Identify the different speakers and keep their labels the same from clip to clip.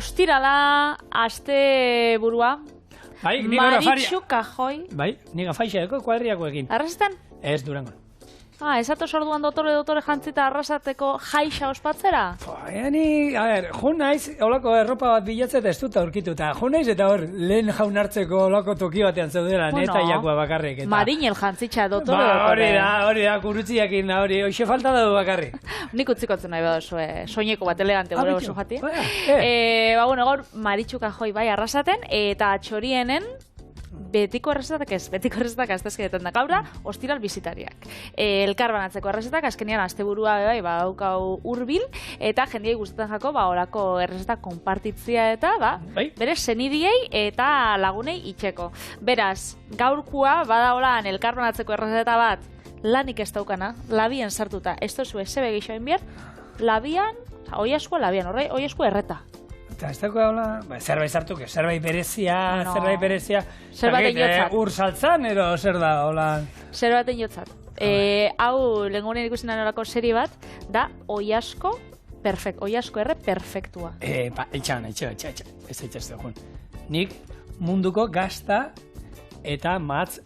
Speaker 1: Ostirala, aste burua.
Speaker 2: Bai,
Speaker 1: Maritxu Kajoi.
Speaker 2: Bai, niga faixa kuadriakoekin.
Speaker 1: Arrasetan?
Speaker 2: Ez, Durangon.
Speaker 1: Ez atoz orduan dotore jantzita arrasateko jaixa ospatzera?
Speaker 2: Ni, jo naiz, holako erropa bat bilatzea ez dut aurkitu, eta jo naiz eta hor, lehen jaun hartzeko holako toki batean zeudela, neta jakua bakarrik.
Speaker 1: Marinel jantzitxa dotore.
Speaker 2: Hori da, kurutziakin, hori, hoxe falta dugu bakarrik.
Speaker 1: Nik utzikotzen nahi badozu, soineko bat elegante gure oso jati. Gaur Maritxu Kajoi bai arrasaten, eta txorienen, betiko errezetak ez dezkedetan da gaur da, ostiral bizitariak. Elkarbanatzeko errezetak, azkenian asteburua bai, daukau hurbil, eta jendiei gustatzen jako, orako errezetak konpartitzia eta, bere senidiei eta lagunei itxeko. Beraz, gaurkua badaolan elkarbanatzeko errezeta bat, lanik ez daukana, labian sartuta, ez tozu esebe gixoen bier, labian, oiaskua labian, oiaskua erreta.
Speaker 2: Eta ez dago zerbait sartuke, zerbait berezia.
Speaker 1: Zerbaten jotzat.
Speaker 2: Ur saltzan, ero zer da, hola?
Speaker 1: Zerbaten jotzat. Hau, lehengunen ikusten orako serie bat, da oiasko erre perfektua.
Speaker 2: Itxan, ez dugun. Nik munduko gazta eta matz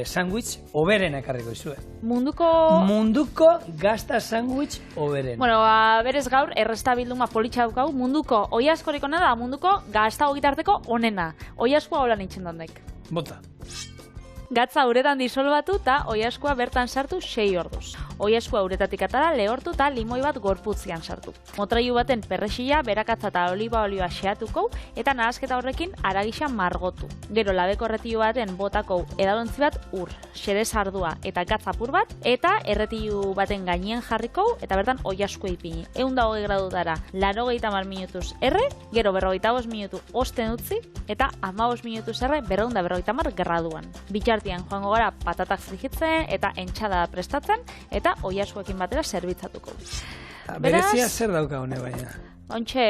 Speaker 2: sandwich oberen ekarriko izue. Munduko gazta sandwich oberen.
Speaker 1: Berez gaur, errezta bilduma politxa dukau, munduko oiaskorik ona da, munduko gazta hogitarteko onena. Oiaskoa hola nintzen dondek.
Speaker 2: Bota.
Speaker 1: Gatza uretan disolbatu eta oiaskoa bertan sartu 6 orduz. Oiaskoa uretatik atara lehortu eta limoi bat gorputzian sartu. Motrailu baten perrexila, berakatza eta oliba olioa xeatuko eta nahasketa horrekin aragisa margotu. Gero labeko erretilu baten botako edalontzi bat ur, xede sardua eta gatzapur bat, eta erretilu baten gainean jarriko eta bertan oiaskoa ipini. 120 gradutara 80 minutuz erre, gero 45 minutu osten utzi eta 15 minutuz erre 250 graduan. Joango gara patatak frijitzen eta entxada prestatzen eta oiaskoekin batera zerbitzatuko.
Speaker 2: Berezia zer dauka hone baina?
Speaker 1: Ontxe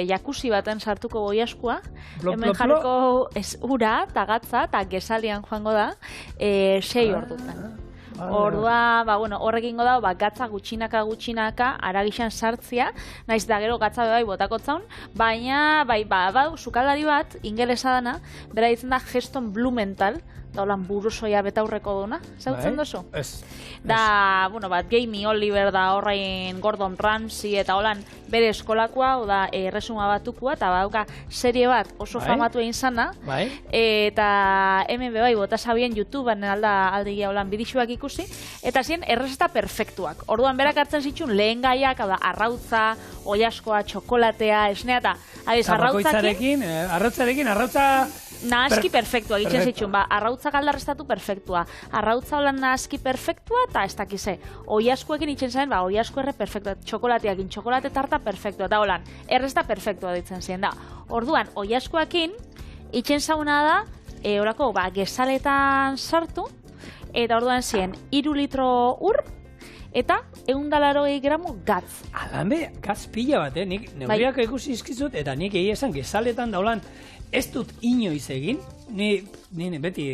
Speaker 1: jakuzi baten sartuko oiaskoa, hemen jarriko ura, tagatza eta gesalian joango da 6 ordutan. Ordua, horrekin da, gatza gutxinaka aragixan sartzia, naiz da gero gatza bai botakotzaun, baina, badu, sukaldari bat, ingelesa dana, bera ditzen da Geston Blumenthal, da holan burusoia betaurreko duna, zautzen dozu?
Speaker 2: Ez.
Speaker 1: Da, Jamie Oliver da horrein Gordon Ramsay eta holan bere eskolakoa, oda erresuma batukua, eta badauka serie bat oso famatu egin zana, eta hemen bebai bota sabien YouTubean aldegia holan bidixuak ikusi, eta ziren errezeta perfektuak. Orduan berak hartzen zituen lehen gaiak, arrautza, oiaskoa, txokolatea, esnea eta
Speaker 2: arrautza
Speaker 1: nahaski perfektua egiten zituen, arrautza galdarrestatu perfektua, arrautza holan nahaski perfektua, eta ez dakize, oiaskoekin itzen zen, oiasko erre perfektua, txokolateakin, txokolate tarta perfektua, eta holan, errezta perfektua ditzen zen da. Orduan, oiaskoekin, itzen zauna da, orako, gesaletan sartu, eta orduan ziren, 3 litro ur, eta 180 gramo gatz.
Speaker 2: Alambe, gatz pila bat, nik neurriak ikusi izkizut, eta nik egia esan gesaletan daulan, ez dut inoiz egin, ni beti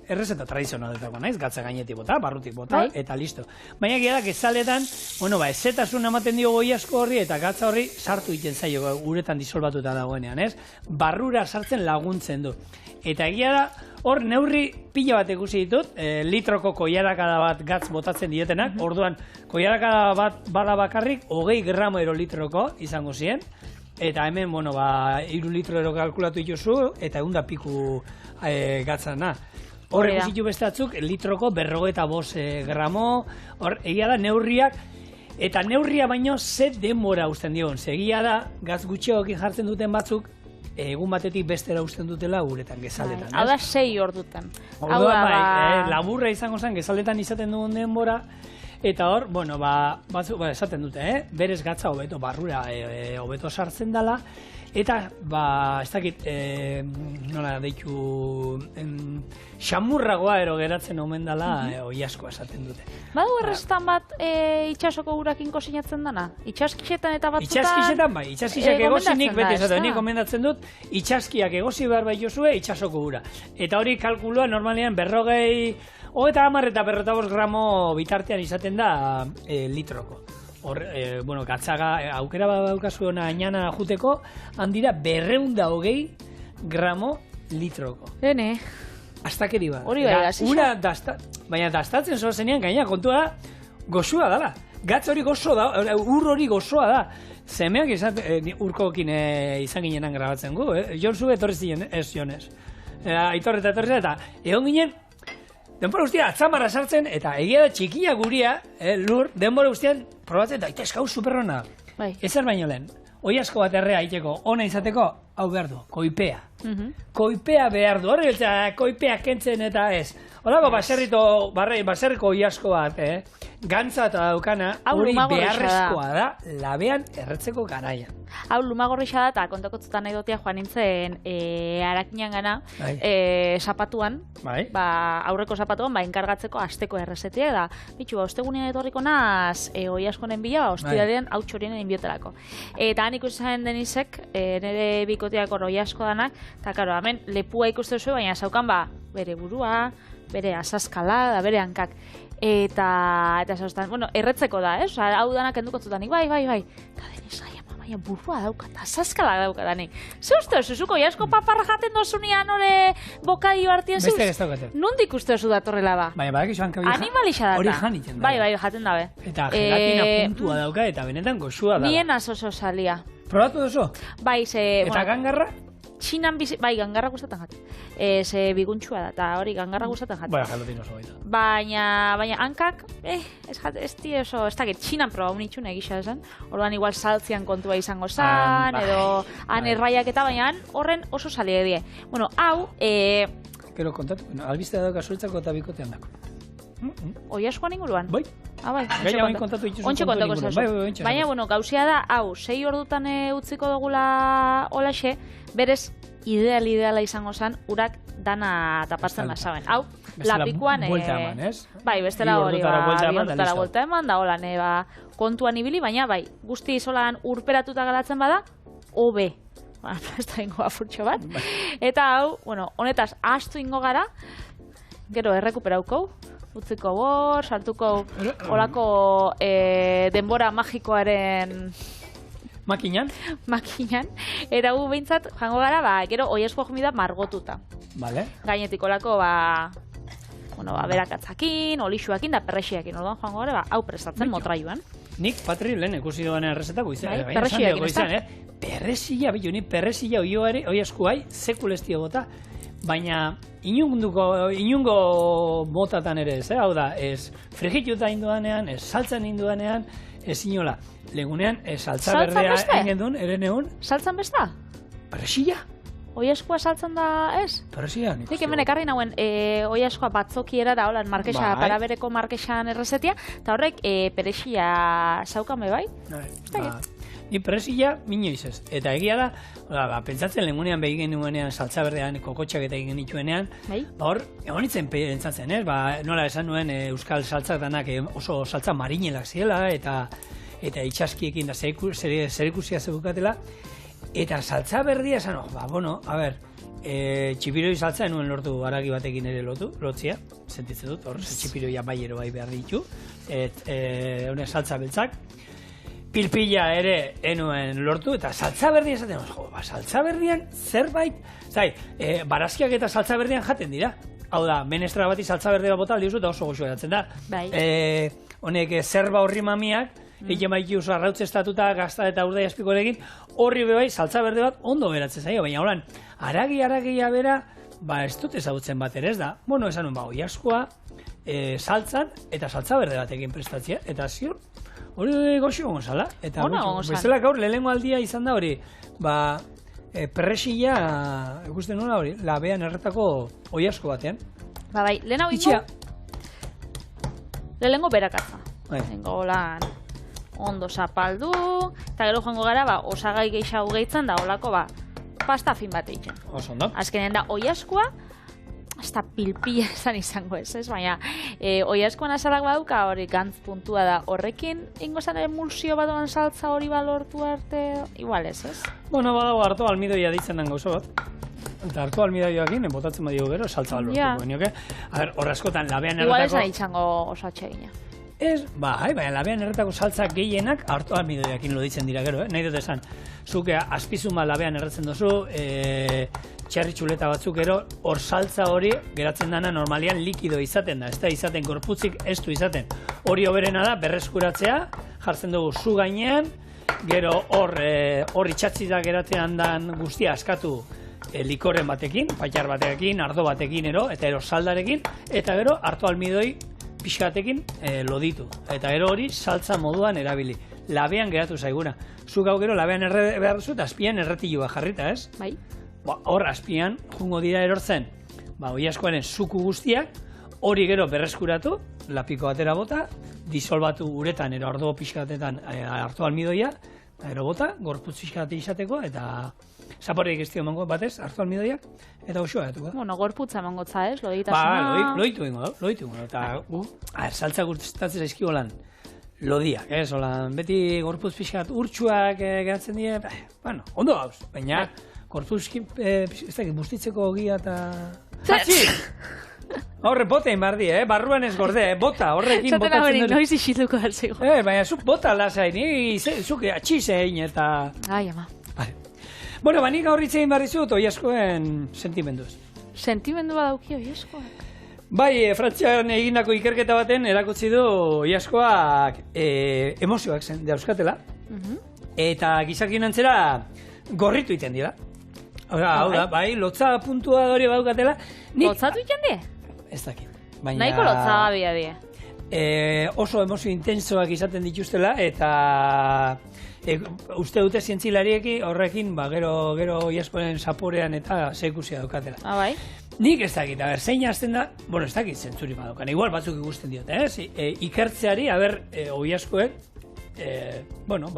Speaker 2: errezeta tradizionaletako naiz, gatza gainetik bota, barrutik bota, eta listo. Baina gira da, gezaletan, ezetasun ematen dio oiasko horri, eta gatza horri sartu egiten zaio uretan disolbatuta dagoenean, ez? Barrura sartzen laguntzen du. Eta egia da, hor neurri pila bat ikusi ditut, litroko koiarakada bat gatz botatzen dietenak, orduan koiarakada bat bada bakarrik, 20 gramo litroko izango ziren, eta hemen, 3 litro kalkulatu dituzu, eta 100 piku gatzana. Hor ikusitu beste batzuk, litroko 45 gramo, hor egia da neurriak, eta neurria baino ze denbora usten dion. Egia da, gatz gutxeokin jartzen duten batzuk, egun batetik bestera usten dutela uretan, gezaletan.
Speaker 1: Hau da 6 ordutan.
Speaker 2: Laburra izango zen, gezaletan izaten dugun denbora, eta hor, esaten dute, berez gatza hobeto, barrura hobeto sartzen dela, eta, ez dakit, nola deitu, xamurragoa geratzen omen dela, oiaskoa esaten dute.
Speaker 1: Badu errezetan bat itxasoko urakin kosinatzen dana? Itxaskixetan eta batzutan...
Speaker 2: Itxaskixetan bai, itxaskixak egozinik beti esaten, nik gomendatzen dut, itxaskiak egozi behar bai jozue itxasoko ura. Eta hori kalkulua normalean 40 eta 50 gramo bitartean izaten da litroko. bueno, gatzaga, aukera badaukazu ona ainana juteko, handira 220 gramo litroko.
Speaker 1: Hene.
Speaker 2: Astakeri bat.
Speaker 1: Hori bai,
Speaker 2: Ura baina dastatzen zoa zenean, gaina kontua da, goxua dala. Gatz hori gozo da, ur hori gozoa da. Zemeak urkokin izan ginenan grabatzen gu, Jon Zube etorri ziren, ez Jonez. Aitor eta etorri eta egon ginen, denbora guztia atzamarra sartzen, eta egia da txikia guria, lur, denbora guztian probatzen, eta itezkau superrona.
Speaker 1: Bai.
Speaker 2: Ezer baino lehen, oi asko bat errea iteko, ona izateko, hau behar du, koipea. Koipea behar du, hori beltza, koipea kentzen eta ez. Horako baserriko oi asko bat, gantza eta daukana, hori beharrezkoa da, labean erretzeko garaian.
Speaker 1: Hau lumagorrixa da, eta kontakotzutan nahi dotia joan nintzen arakinan gana, zapatuan, aurreko zapatuan, enkargatzeko asteko errezetia, da, bitxu, ostegunean etorriko naz, oi askonen bila, ostidadean hau txorien inbiotelako. Eta han ikusten Denisek, nire bikoteak oi asko danak, eta karo, hemen lepua ikusten zuen, baina zaukan bere burua, bere asaskala, bere hankak. Eta zauztan, bueno, erretzeko da, hau danak endukotzutan, bai. Eta Denis, baina burua dauka, eta asaskala dauka danik. Ze uste, zuzuko jasko paparra jaten dozunian hori bokadio hartien zeuz?
Speaker 2: Beste ez daukate.
Speaker 1: Nondik uste zu datorrela ba?
Speaker 2: Baina badak iso hanka
Speaker 1: animalixa data.
Speaker 2: Hori jan iten da.
Speaker 1: Bai, jaten dabe.
Speaker 2: Eta gelatina puntua dauka, eta benetan goxua da.
Speaker 1: Nien asoso salia.
Speaker 2: Probatu dozo?
Speaker 1: Bai,
Speaker 2: Eta gangarra?
Speaker 1: Txinan bizi, bai, gangarra guztatan jaten. Ze biguntxua da, eta hori gangarra guztatan jaten.
Speaker 2: Baina, jalotin oso baita.
Speaker 1: Baina hankak, ez di oso, ez dakit, txinan proba unitxun egisa esan. Orduan igual saltzian kontua izango zan, edo han erraiak eta baina horren oso salie die. Bueno, hau...
Speaker 2: Gero kontatu, albiste dauka zuretzako eta bikotean dako.
Speaker 1: Oi askoan inguruan?
Speaker 2: Bai.
Speaker 1: Bai,
Speaker 2: gaina bain kontatu itxuzu
Speaker 1: kontu inguruan. Baina, bueno, gauzia da, hau, 6 ordutan utziko dugula olaxe, berez, ideala izango zen, urak dana tapasten basaben. Hau, lapikoan...
Speaker 2: Buelta eman, ez?
Speaker 1: Bai, bestela hori, biordutara buelta eman, da holan, kontuan ibili, baina, bai, guzti izolan urperatuta galatzen bada, hobe. Ez da ingo afurtxo bat. Eta hau, bueno, honetaz, astu ingo gara, gero errekuperauko, utziko bor, saltuko olako denbora magikoaren...
Speaker 2: Makinan?
Speaker 1: Makinan. Eta gu behintzat, jango gara, gero oiezko jomida margotuta.
Speaker 2: Vale.
Speaker 1: Gainetik olako, berakatzakin, olixuakin da perrexiakin. Orduan jango gara, hau prestatzen motraioan.
Speaker 2: Nik, Patri, lehen ikusi doan errezetako izan.
Speaker 1: Perrexiakin, ez da?
Speaker 2: Perrexia, bitu, nik perrexia oiezko bai, sekulestio bota. Baina, inungo motatan ere ez, hau da, ez frigituta indudanean, ez saltzan indudanean, ez inola. Legunean, saltza berdea egin duen, ere neun.
Speaker 1: Saltzan besta?
Speaker 2: Perrexia.
Speaker 1: Oiaskoa saltzen da, ez?
Speaker 2: Perrexia, nik.
Speaker 1: Nik hemen ekarri nauen, oiaskoa batzokiera da, holan, markexa, parabereko markexan errezetia, eta horrek, perexia zaukame bai?
Speaker 2: Ni perrexia inoiz ez. Eta egia da, pentsatzen legunean begin nuenean saltza berdean, kokotxak eta egin nituenean, hor, egon nintzen pentsatzen, nola esan nuen euskal saltzak danak oso saltza marinelak ziela, eta itxaskiekin da zerikusia zebukatela, eta saltza berdia esan, txipiroi saltza nuen lortu haragi batekin ere lotzia, sentitzen dut, hor, txipiroia baiero bai behar ditu, honek saltza beltzak, pilpila ere enuen lortu, eta saltza berdia esaten, saltza berdian zerbait, barazkiak eta saltza berdian jaten dira. Hau da, menestra bati saltza berdea bota aldiuzu eta oso goxo eratzen da. Honek zerba horri mamiak, egin baiki oso arrautze estatuta, gazta eta urdai aspiko egin, horri bebai saltza berde bat ondo beratzen zaio, baina holan, aragia bera, ez dut ezagutzen bat ere ez da. Bueno, esan nuen, oiaskoa, saltzan eta saltza berde batekin prestatzea, eta ziur, hori goxio gonzala, eta bezala gaur lehenengo aldia izan da hori, perrexila, ikusten nola hori, labean erretako oiasko batean.
Speaker 1: Bai, lehen hau ingo, lehenengo berakatza. Lehenengo lan ondo zapaldu, eta gero joango gara, osagai gehiago gehitzen da, olako, pasta fin bat egiten.
Speaker 2: Oso ondo.
Speaker 1: Azkenen da, oiaskoa, hasta pilpila izango ez, baina oiaskoan azalak baduka hori gantz puntua da, horrekin ingo zan emulsio badoan saltza hori balortu arte, igual ez? Bueno,
Speaker 2: badago harto almidoia ditzen den gauza bat. Eta harto almidoioakin, botatzen badio gero, saltza balortu. Horre askotan, labean erretako...
Speaker 1: Igual ez nahi txango oso atxegina.
Speaker 2: Ez, baina labean erretako saltza gehienak hartu almidoiakin loditzen dira gero, nahi dut esan. Zuk azpizuma labean erretzen duzu, txerri txuleta batzuk gero, hor saltza hori geratzen dana normalian likido izaten da, ez da izaten gorputzik ez du izaten. Hori hoberena da, berreskuratzea, jartzen dugu zu gainean, gero hor itxatzita geratzen dan guztia askatu likorren batekin, patxar batekin, ardo batekin eta ero saldarekin, eta gero hartu almidoi pixkatekin loditu. Eta gero hori saltza moduan erabili. Labean geratu zaiguna. Zuk hau gero labean behar duzu eta azpian erretilua jarrita, ez?
Speaker 1: Bai.
Speaker 2: Hor azpian, jungo dira erortzen, oilaskoaren zuku guztiak, hori gero berreskuratu, lapiko batera bota, disolbatu uretan, ero ardo pixkatetan hartu almidoia, eta ero bota, gorputz pixkate izateko, eta zaporeik ez dio mango batez, hartu almidoiak, eta osoa gatuko.
Speaker 1: Bueno, gorputza mangotza ez, loditasuna.
Speaker 2: Loitu ingo, eta saltza gustatzen zaizkigo lan, lodiak, ez, beti gorputz pixkat urtsuak geratzen dira, bueno, ondo gauz, baina gorputz bustitzeko ogia eta... Zatzi! Horre bota inbar di, barruan ez gorde, bota, horrekin botatzen dut.
Speaker 1: Zaten noiz isiluko hartzeko.
Speaker 2: Baina zuk bota lasai, zuk atxizein eta...
Speaker 1: Ai, ama.
Speaker 2: Bueno, nik aurritzein barrizut oilaskoen sentimenduz.
Speaker 1: Sentimendu badauki oilaskoak?
Speaker 2: Bai, Frantzian egindako ikerketa baten erakutsi du oilaskoak emozioak dauzkatela, eta gizakien antzera gorritu iten dira. Hau da, bai, lotza puntua hori badukatela.
Speaker 1: Lotzatu iten die?
Speaker 2: Ez dakit.
Speaker 1: Nahiko lotzagabia die.
Speaker 2: Oso emozio intensoak izaten dituztela, eta uste dute zientzilarieki horrekin, gero oilaskoen zaporean eta zeikusia daukatela.
Speaker 1: Bai.
Speaker 2: Nik ez dakit, zein hasten da, bueno, ez dakit zentzuri badaukan, igual batzuk ikusten diote, ikertzeari, oilaskoek, bueno,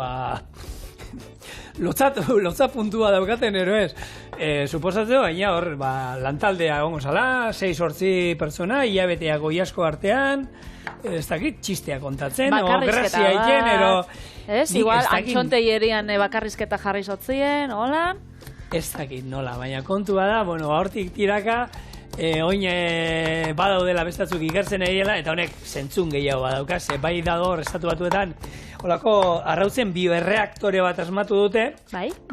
Speaker 2: lotza puntua daukaten ero ez. Suposatzeo, baina hor, lantaldea gongo zala, 6-8 pertsona, hilabeteak oilasko artean, ez dakit, txistea kontatzen, grazia iken, ero...
Speaker 1: Ez, igual, antxontei erian bakarrizketa jarri zotzien, hola...
Speaker 2: Ez dakit nola, baina kontua da, bueno, hortik tiraka, oin badaudela bestatzuk ikertzen egiela, eta honek zentzun gehiago badauka, ze bai dago estatu batuetan, holako arrautzen bioerreaktore bat asmatu dute,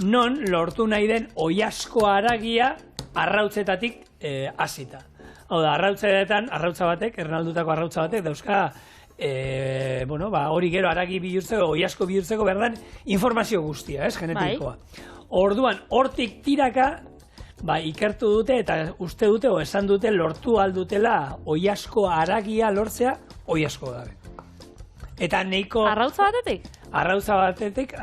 Speaker 2: non lortu nahi den oilasko haragia arrautzetatik hasita. Hau da, arrautza batek, ernaldutako arrautza batek, dauzka, hori gero haragi bihurtzeko, oilasko bihurtzeko, berdan, informazio guztia, genetikoa. Orduan, hortik tiraka, ikertu dute eta uste dute, esan dute, lortu aldutela oilasko haragia lortzea, oilasko gabe. Eta neiko...
Speaker 1: Arrautza batetik?
Speaker 2: Arrautza batetik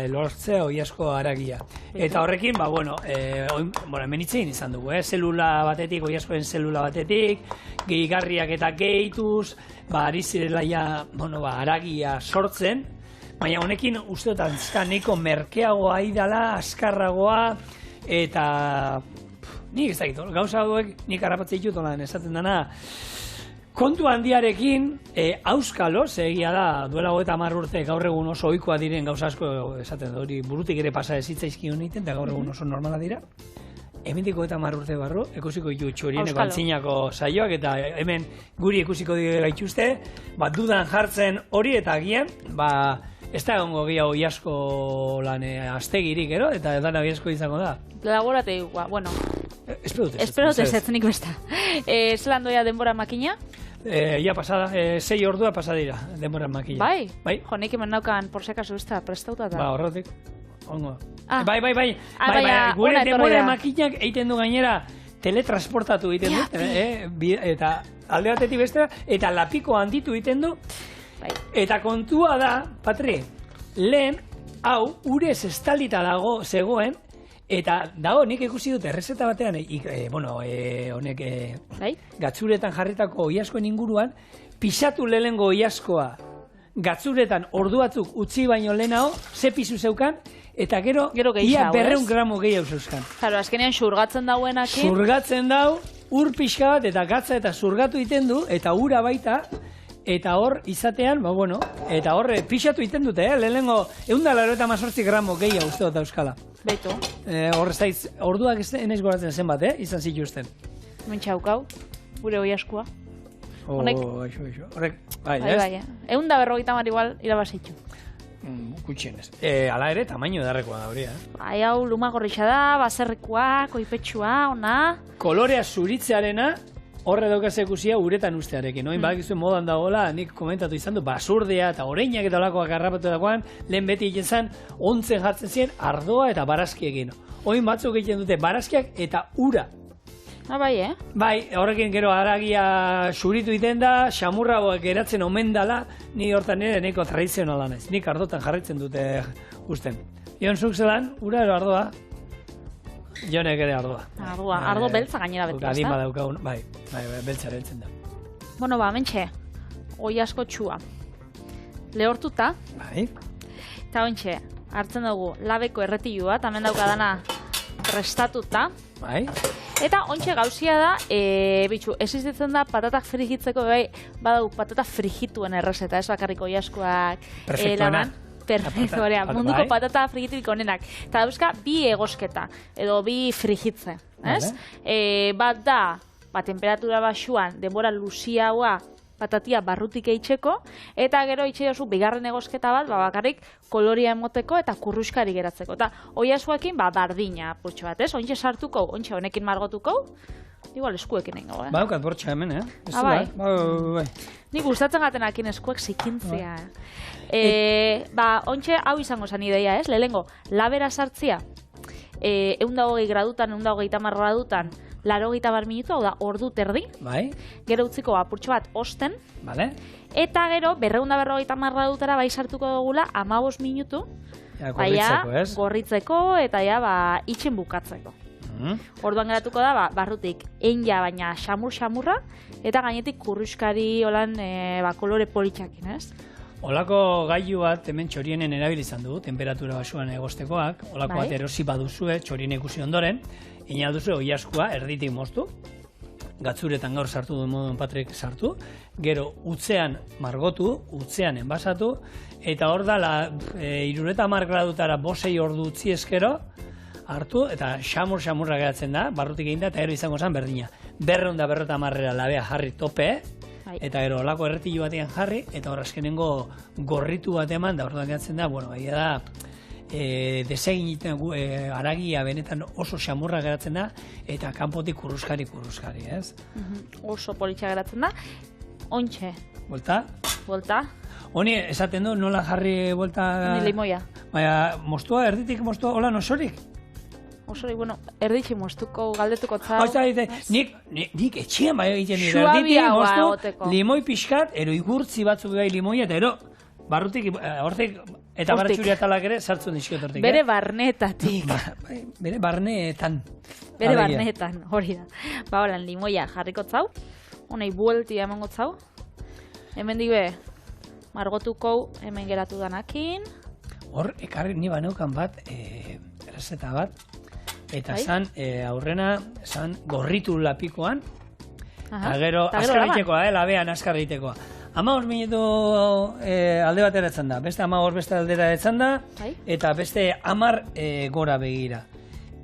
Speaker 2: lortzea oilasko haragia. Eta horrekin, hemen itzein izan dugu, zelula batetik, oilaskoen zelula batetik, gehigarriak eta gehituz, ari zirela haragia sortzen, baina honekin uste dut azka neiko merkeagoa idala, azkarragoa, eta nik ez dakit, gauza hauek nik harrapatzea ditut olan esaten dana, kontu handiarekin, auskalo, egia da, duela 30 urte gaur egun oso ohikoa diren gauza asko esaten da, hori burutik ere pasa ezitzaizkion egiten, eta gaur egun oso normala dira. Hementiko 30 urte barru, ikusiko ditu txorieneko antzinako saioak, eta hemen guri ikusiko gaituzte, dudan jartzen hori, eta agian, ez da egongo gehiago oilasko lan astegirik, eta dana oilasko izango da.
Speaker 1: Lagorate, bueno. Espero ezetzenik besta. Zelan doia denbora makina?
Speaker 2: Ja pasada, 6 ordua pasadira denbora makina.
Speaker 1: Bai? Jo, nik hemen naukan por si acaso besta prestauta da.
Speaker 2: Horretik, ongo. Bai, gure denbora makinak egiten du gainera teletransportatu egiten du, eta alde batetik bestera, eta lapiko handitu egiten du. Eta kontua da, Patri, lehen, hau, urez estalita dago zegoen, eta dago nik ikusi dut errezeta batean, honek gatzuretan jarritako oilaskoen inguruan, pixatu lehengo oilaskoa gatzuretan ordu batzuk utzi baino lehenago, ze pisu zeukan, eta gero ia 200 gramo gehiago zeuzkan.
Speaker 1: Claro, azkenean xurgatzen dauenakin.
Speaker 2: Xurgatzen dau, ur pixka bat, eta gatza eta xurgatu iten du, eta ura baita, eta hor izatean, eta hor pixatu iten dute, lehenengo 198 gramo gehiago uste dut euskala.
Speaker 1: Beto.
Speaker 2: Hor ez orduak enaiz goratzen zenbat, izan zituzten.
Speaker 1: Mentxaukau, gure oilaskoa.
Speaker 2: Horrek, bai, ez?
Speaker 1: Bai, 150 igual irabazitxu.
Speaker 2: Gutxienez. Ala ere, tamaino edarrekoa da hori,
Speaker 1: Bai, hau luma gorritxa da, baserrikoa, koipetsua, ona.
Speaker 2: Kolorea zuritzearena, horre daukaz ikusia uretan ustearekin. Oin badakizu modan dagoela, nik komentatu izan du, basurdea eta oreinak eta olakoak harrapatu dagoan, lehen beti egiten zen, ontzen jartzen ziren ardoa eta barazkiekin. Oin batzuk egiten dute barazkiak eta ura.
Speaker 1: Bai,
Speaker 2: Bai, horrekin gero haragia zuritu iten da, xamurra geratzen omen dala, ni hortan nire neko tradizionala naiz. Nik ardotan jarritzen dute usten. Ion zuk zelan, ura ero ardoa? Jonek ere ardoa.
Speaker 1: Ardo beltza gainera beti, ez
Speaker 2: Adima
Speaker 1: da?
Speaker 2: daukagun, bai, beltza beltzen da.
Speaker 1: Bueno, mentxe, oi asko txua. Lehortuta,
Speaker 2: Bai,
Speaker 1: eta ontxe, hartzen dugu labeko erretilu bat, hemen daukadana prestatuta.
Speaker 2: bai.
Speaker 1: Eta ontxe gauzia da, bitxu, existitzen da patatak frigitzeko, bai, badau patata frigituen errezeta, ez bakarriko oiaskoak
Speaker 2: Perfektuena.
Speaker 1: Perfektu, munduko patata frigiturik onenak. Eta dauzka, bi egosketa, edo bi frigitze, ez? Bat da, temperatura baxuan, denbora luziagoa, patatia barrutik eitzeko, eta gero eitxe dozu bigarren egosketa bat, bakarrik koloria emoteko eta kurruskari geratzeko. Eta oiasuekin, bardina purtsu bat, ez? Ontxe sartuko, ontxe honekin margotuko, igual eskuekin nengo,
Speaker 2: Baukat bortxa hemen,
Speaker 1: Bai.
Speaker 2: Bai.
Speaker 1: Nik gustatzen gatenakin eskuek zikintzea. Ontxe hau izango zen ideia, ez? Lehengo, labera sartzia, 120 gradutan, 130 gradutan, 80 minutu, hau da, ordu terdi.
Speaker 2: Bai.
Speaker 1: Gero utziko apurtxo bat osten.
Speaker 2: Vale.
Speaker 1: Eta gero, 250 gradutara bai sartuko dugula 15 minutu.
Speaker 2: Gorritzeko, ez?
Speaker 1: Gorritzeko eta itxen bukatzeko. Orduan geratuko da, barrutik eina baina xamurra, eta gainetik kurruskari holan kolore politxakin, ez?
Speaker 2: Olako gailu bat hemen txorienen erabil izan du, temperatura basuan egostekoak, olako bat erosi baduzue, txorien ikusi ondoren, ina duzu oiaskua erditik moztu, gatzuretan gaur sartu duen moduen Patrik sartu, gero utzean margotu, utzean enbasatu, eta hor da, 70 gradutara 5-6 ordu utzi eskero, hartu, eta xamurra geratzen da, barrutik egin da, eta gero izango zen berdina. 250 labea jarri tope, eta gero olako erretilu batean jarri, eta hor azkenengo gorritu bat eman, da orduan geratzen da, bueno, baina da, desegin aragia benetan oso xamurra geratzen da, eta kanpotik kurruskari, ez?
Speaker 1: Oso politxa geratzen da. Ontxe.
Speaker 2: Volta. Honi, esaten du, nola jarri volta...
Speaker 1: Ni limoia.
Speaker 2: Baina, moztua, erditik moztua, hola osorik?
Speaker 1: Osorik, bueno, erditxe moztuko, galdetuko zau.
Speaker 2: Nik etxean bai egiten dira, erditik moztu, limoi pixkat, ero igurtzi batzuk gai limoia, eta ero, barrutik, hortik, eta baratxuri atalak ere, sartzen dizkiot hortik.
Speaker 1: Bere barnetatik.
Speaker 2: Bere barneetan.
Speaker 1: Bere barneetan, hori da. Holan, limoia jarriko zau, honei bueltia emango zau, hemen dibe, margotuko hemen geratu danakin.
Speaker 2: Hor, ekarri ni baneukan bat, errezeta bat, eta zan, aurrena, zan gorritu lapikoan, eta gero, askarritekoa, labean askarritekoa. 15 minutu alde batera etzan da, beste 15 beste aldera etzan da, eta beste 10 gora begira.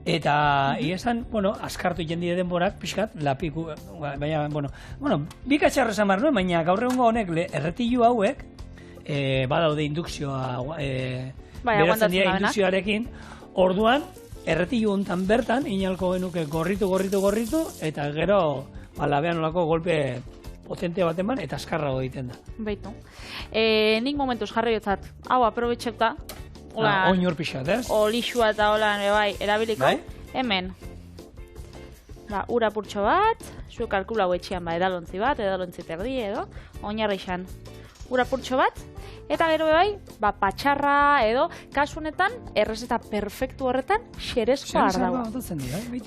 Speaker 2: Eta, esan, bueno, askartu iten dire denborak, pixkat, lapiku, baina, bueno, bikatxarro esan behar nuen, baina gaur egungo honek, erretilu hauek, badaude indukzioa, beratzen dira indukzioarekin, orduan, erretilu hontan bertan, inalko genuke gorritu, eta gero, labean olako golpe potente bat eman, eta askarrago egiten da.
Speaker 1: Beitu. Nik momentuz jarri jotzat, hau aprobetxekta,
Speaker 2: oin hor pixat, ez?
Speaker 1: Olixua eta holan erabiliko. Hemen. Ura purtxo bat, zu kalkulau etxean edalontzi bat, edalontzi terdi edo, oinarra izan. Ura purtxo bat, eta gero patxarra edo, kasunetan, errezeta perfektu horretan, xerezko ardaua.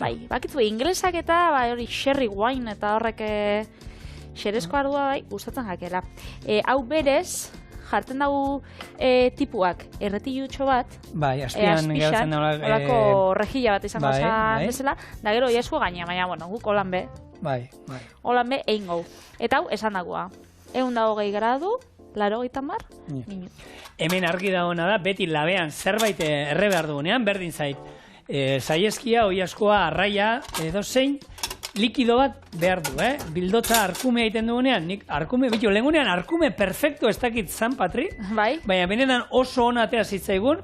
Speaker 1: Bai, bakitzu, inglesak eta hori sherry wine eta horrek xerezko ardua gustatzen jakela. Hau berez, jartzen dugu tipuak erretilutxo bat,
Speaker 2: azpian geratzen
Speaker 1: olako rejilla bat izango zan bezala, da gero iesu gaina, baina, guk holan be. Holan be, egin gau. Eta hau, esan dagoa. 120 gradu, 80 minutu.
Speaker 2: Hemen argi dagoena da, beti labean zerbait erre behar dugunean, berdin zait. Zaieskia, oiaskoa, arraia, edo zein, likido bat behar du, bildotza arkume egiten dugunean, nik arkume, lehengunean arkume perfecto ez dakit zan, Patri,
Speaker 1: Bai.
Speaker 2: baina benetan oso ona atea zitzaigun,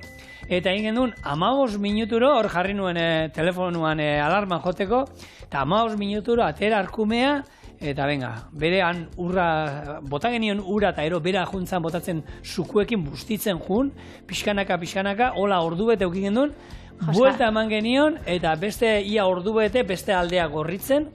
Speaker 2: eta egin duen 15 minuturo, hor jarri nuen telefonuan alarma joteko, eta 15 minuturo atera arkumea, eta venga, berean urra, bota genion ura eta ero bera juntzan botatzen sukuekin bustitzen jun, pixkanaka, hola ordu bete eukin gendun, buelta eman genion, eta beste ia ordu bete beste aldea gorritzen,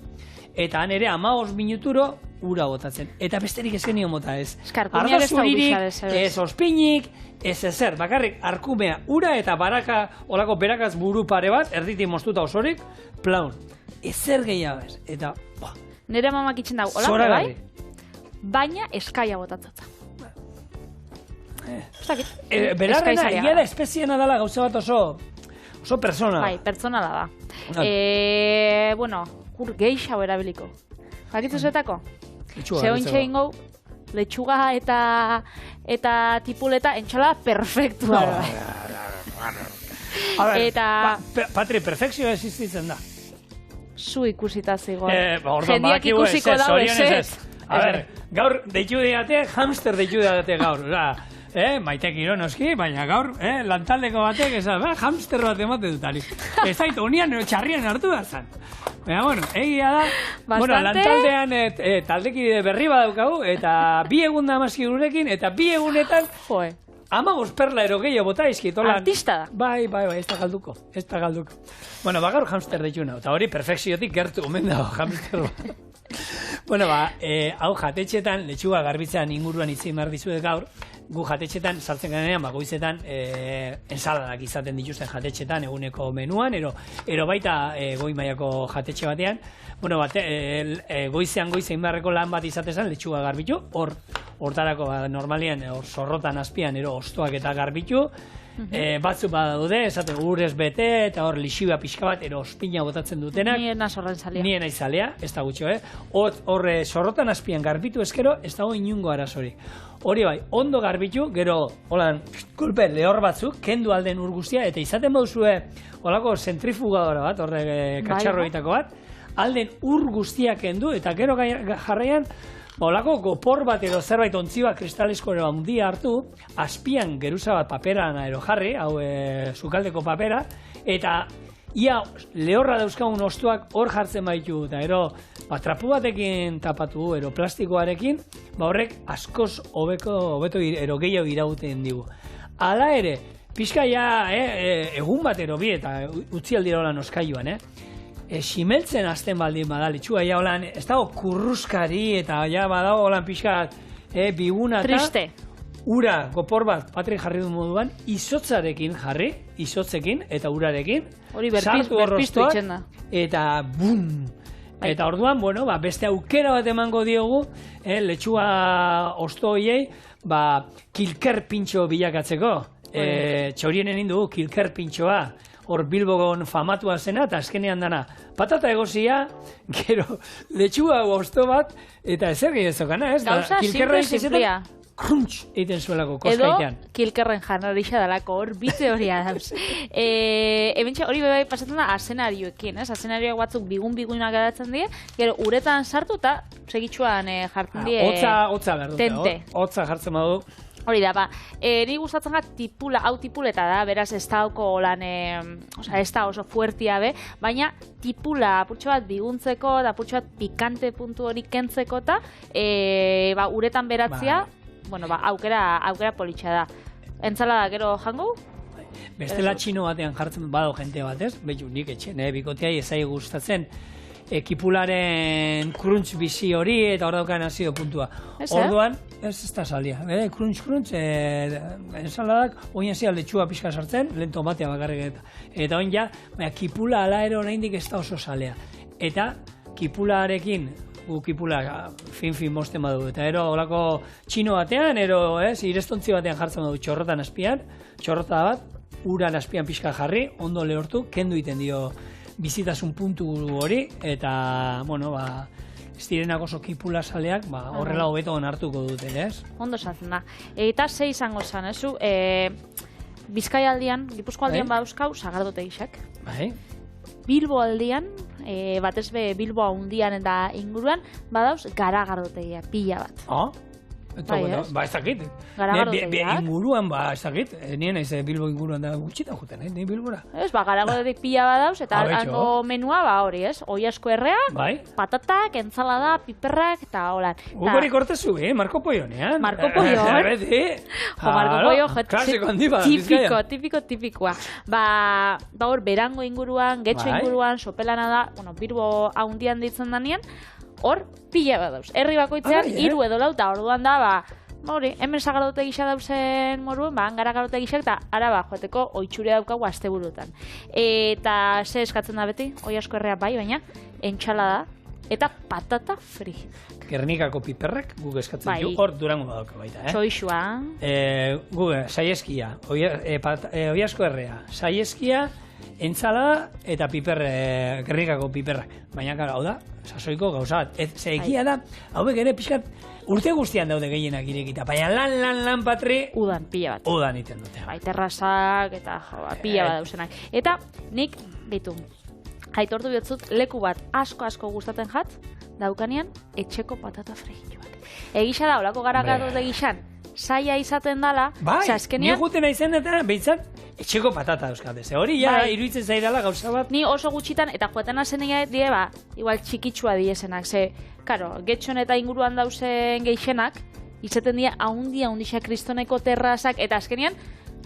Speaker 2: eta han ere 15 minuturo ura botatzen. Eta besterik ez genion bota ez.
Speaker 1: Ardo zuririk,
Speaker 2: ez ospinik, ez ezer, bakarrik arkumea ura eta baraka, olako berakaz buru pare bat, erditik moztuta osorik, plaun. Ezer gehiago ez. Eta,
Speaker 1: nire mamak itxen dago, hola, bai? Baina eskaia botatzotza.
Speaker 2: Belarrena, iara espeziena dela gauza bat oso persona.
Speaker 1: Bai, pertsonala da. Bueno, kur geixau erabiliko. Jakitzu zetako? Zeointxe ingo, letxuga eta tipuleta entxala perfektua.
Speaker 2: Patri, perfekzioa existitzen da.
Speaker 1: Zu ikusita zigo.
Speaker 2: Jendiak
Speaker 1: ikusiko dau ez.
Speaker 2: A ber, gaur deitu diate, hamster deitu diate gaur. Maite Kiro noski, baina gaur, lantaldeko batek, hamster bat emate dutari. Ez dait, onian txarrian hartu da zan. Baina, bueno, egia da, lantaldean taldekide berri badaukagu, eta 2 egun da maski gurekin, eta 2 egunetan, 15 perla ero gehiago bota izkit.
Speaker 1: Artista da.
Speaker 2: Bai, ez da galduko. Bueno, gaur hamster deituna, eta hori perfekziotik gertu omen dago hamster bat. Bueno, hau jatetxetan, letxuga garbitzean inguruan itzein behar dizuet gaur, gu jatetxetan, sartzen garenean, goizetan, ensaladak izaten dituzten jatetxetan, eguneko menuan, ero baita goi mailako jatetxe batean, bueno, goizean beharreko lan bat izatezan, letxuga garbitu, hortarako normalian, zorrotan azpian, ostoak eta garbitu, batzuk badaude, esaten urez bete, eta hor lixiba pixka bat, ospina botatzen dutenak.
Speaker 1: Nien azorren zalea.
Speaker 2: Nien aizalea, ez da gutxo, Hor zorrotan azpian garbitu ezkero, ez dago inungo arazorik. Hori bai, ondo garbitu, gero, holan, kulpe, lehor batzuk, kendu alden ur guztia, eta izaten bauzue, holako zentrifugadora bat, horre katxarroitako bat, alden ur guztiak kendu, eta gero jarraian, holako gopor bat edo zerbait ontzi bat kristalesko ero handia hartu, azpian geruza bat paperan jarri, hau sukaldeko papera, eta ia lehorra dauzkagun ostuak hor jartzen baitu, eta trapu batekin tapatu, plastikoarekin, horrek askoz hobeto gehiago irauten digu. Hala ere, pixka egun bat bi, eta utzi aldira holan oskailuan, simeltzen azten baldin bada, letxuga, holan, ez dago kurruskari, eta badago holan pixka biguna,
Speaker 1: triste.
Speaker 2: Ura, gopor bat, Patri jarri du moduan, izotzarekin jarri, izotzekin eta urarekin,
Speaker 1: hori berpiztu itxen da.
Speaker 2: Eta bum! Eta orduan, beste aukera bat emango diogu, letxuga osto hoiei, kilker pintxo bilakatzeko. Txorienen indugu kilker pintxoa, hor Bilbogon famatua zena, eta azkenean dana, patata egozia, gero letxuga osto bat, eta ezer gehiazokana, ez?
Speaker 1: Gauza simple-simplea.
Speaker 2: Kruntx egiten zuelako koskaitean.
Speaker 1: Edo kilkerren janarixa dalako hor, bitze hori adaz. Ebentxe hori bebai pasatzen da azenarioekin, ez? Azenarioak batzuk bigun-bigunak gadatzen die, gero uretan sartu eta segitxuan jartzen die
Speaker 2: hotza behar dute,
Speaker 1: tente.
Speaker 2: Hotza jartzen badu.
Speaker 1: Hori da, ni gustatzen da hau tipuleta da, beraz ez dauko lan, ez da oso fuertia be, baina tipula apurtxo bat biguntzeko, da apurtxo bat pikante puntu hori kentzeko eta uretan beratzia, aukera politxa da. Entzalada gero jango?
Speaker 2: Bestela txino batean jartzen bado jente bat, ez? Behitu, nik etxen, bikoteai ezai gustatzen ekipularen krunts bizi hori eta hor daukan azido puntua. Orduan, ez da salia. Krunts, ensaladak, oin azia letxua pixka sartzen, lehen tomatea bakarrik eta oin ja, kipula ala ere oraindik ez da oso salea. Eta kipularekin, kipula fin mosten badu, eta holako txino batean, irestontzi batean jartzen badu txorrotan azpian, txorrota bat, uran azpian pixka jarri, ondo lehortu, kendu iten dio bizitasun puntu hori, eta, ez direnak oso kipula saleak, horrela hobeto hartuko duten, ez?
Speaker 1: Ondo esaten da. Eta ze izango zan, ezu, Bizkaia aldian, Gipuzko aldian badauzkau, Sagardotegixak.
Speaker 2: Bai.
Speaker 1: Bilbo aldian, batez be Bilbo handian eta inguruan, badauz garagardotegia pila bat.
Speaker 2: Ba, ez dakit.
Speaker 1: Garagardotegiak.
Speaker 2: Inguruan, ba, ez dakit. Nien ez Bilbo inguruan da gutxita juten, ni Bilbora.
Speaker 1: Ez, ba, garagardotegiak pila badauz, eta hango menua, ba, hori, ez? Oiasko errea, patatak, entzalada, piperrak, eta holan.
Speaker 2: Gukori kortezu, Marko Pollonean.
Speaker 1: Marko Pollon. Marko Pollon,
Speaker 2: klasiko handi bat.
Speaker 1: Tipikoa. Ba, hor, berango inguruan, getxo inguruan, sopelana da, bueno, Bilbo handian ditzen danean, hor, pila bat dauz. Herri bakoitzean, 3 edo 4, eta orduan da, hori, hemen sagardute gisa dauzen moruen, hangaragarote gisak, eta araba joateko oitxure daukagu asteburutan. Eta ze eskatzen da beti, Oiasko errea bai, baina, entxalada eta patata fritak.
Speaker 2: Gernikako piperrak guk eskatzen du, hor Durango badauka baita.
Speaker 1: Txoixua.
Speaker 2: Guk, saieskia, Oiasko errea, saieskia, entzalada eta Gernikako piperrak. Baina, hau da, sasoiko gauza bat. Egia da, hauek ere pixkat urte guztian daude gehienak irekita. Baina lan patri...
Speaker 1: Udan, pila bat.
Speaker 2: Udan iten dute.
Speaker 1: Bai, terrazak eta pila bat dauzenak. Eta nik, bitu, aitortu biotzut, leku bat asko gustatzen jat, daukanean etxeko patata frigituak. Egisa da, olako garagatu de gixan, saia izaten dala,
Speaker 2: ni guten aizen eta behitzat, etxeko patata euskate. Hori ja, iruditzen zaidala gauza bat.
Speaker 1: Ni oso gutxitan, eta joaten azen die, igual txikitsua diesenak, karo, getxon eta inguruan dauzen geixenak, izaten die, haundixak kristoneko terrazak, eta azkenean,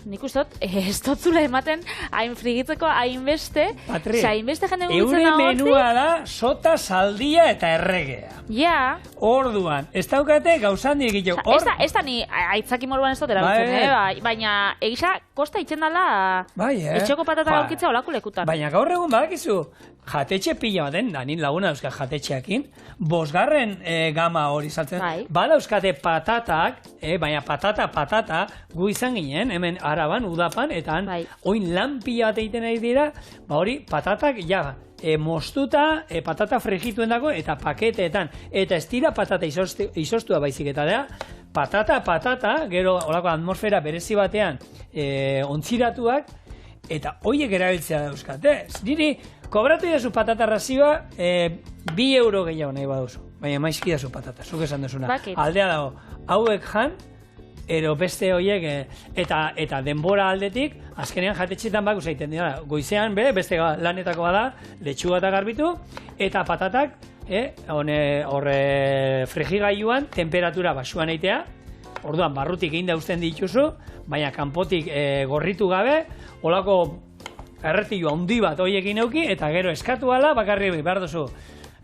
Speaker 1: nik ustot, ez dotzula ematen, hain frigitzeko, hainbeste, hainbeste jende gutzen
Speaker 2: Eure menua da, sota, saldia eta erregea.
Speaker 1: Ja.
Speaker 2: Orduan, ez daukate gauzan dirikitxo.
Speaker 1: Ez da ni, aitzaki moruan ez dut erabiltzen, baina egisa, kosta itzen dala, etxeko patata gaukitza olako lekutan.
Speaker 2: Baina gaur egun badakizu, jatetxe pila baten, da nin laguna euskal jatetxeakin, 5. gama hori saltzen, bada euskate patatak, baina patata, gu izan ginen, hemen Araban, Udapan, eta oin lan pila bat egiten ari dira, hori patatak, mostuta, patata frigituen dago, eta paketeetan, eta ez dira patata izostua baizik, eta da, patata, gero olako atmosfera berezi batean ontziratuak, eta hoiek erabiltzea dauzkate. Niri, kobratu jazu patata razioa, 2 euro gehiago nahi baduzu, baina maizki dazu patata, zuk esan duzuna. Aldea dago, hauek jan, ero beste horiek, eta denbora aldetik, azkenean jatetxetan bako zaiten dira. Goizean, beste lanetako bada, letxuga eta garbitu, eta patatak, horre frigigailuan, temperatura basuan eitea, orduan barrutik egin dauzten dituzu, baina kanpotik gorritu gabe, olako erretilu handi bat horiekin euki, eta gero eskatu ala, bakarri behar duzu,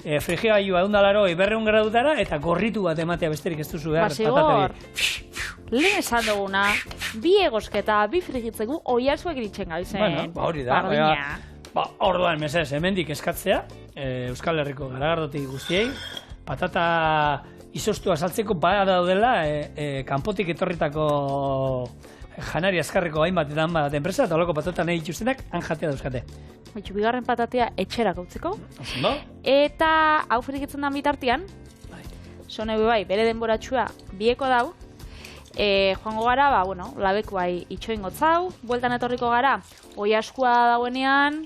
Speaker 2: frigigailua 200 gradutara, eta gorritu bat ematea besterik ez duzu behar patatari.
Speaker 1: Lehen esan duguna, 2 egosketa, 2 frigitzegu, oiarzuek iritzen gaizen.
Speaker 2: Bueno, hori da. Orduan, mesez, hemendik eskatzea, Euskal Herriko garagardotik guztiei, patata izostua saltzeko bada daudela, kanpotik etorritako janari azkarreko hainbatetan bat enpresa, eta holako patata nahi dituztenak, han jatea dauzkate.
Speaker 1: Bigarren patatea etxera gautzeko. Eta hau frigitzen da bitartean, zone bere denboratxua bieko dau, joango gara, labeku itxoingo zau, bueltan etorriko gara, Oiaskua dauenean,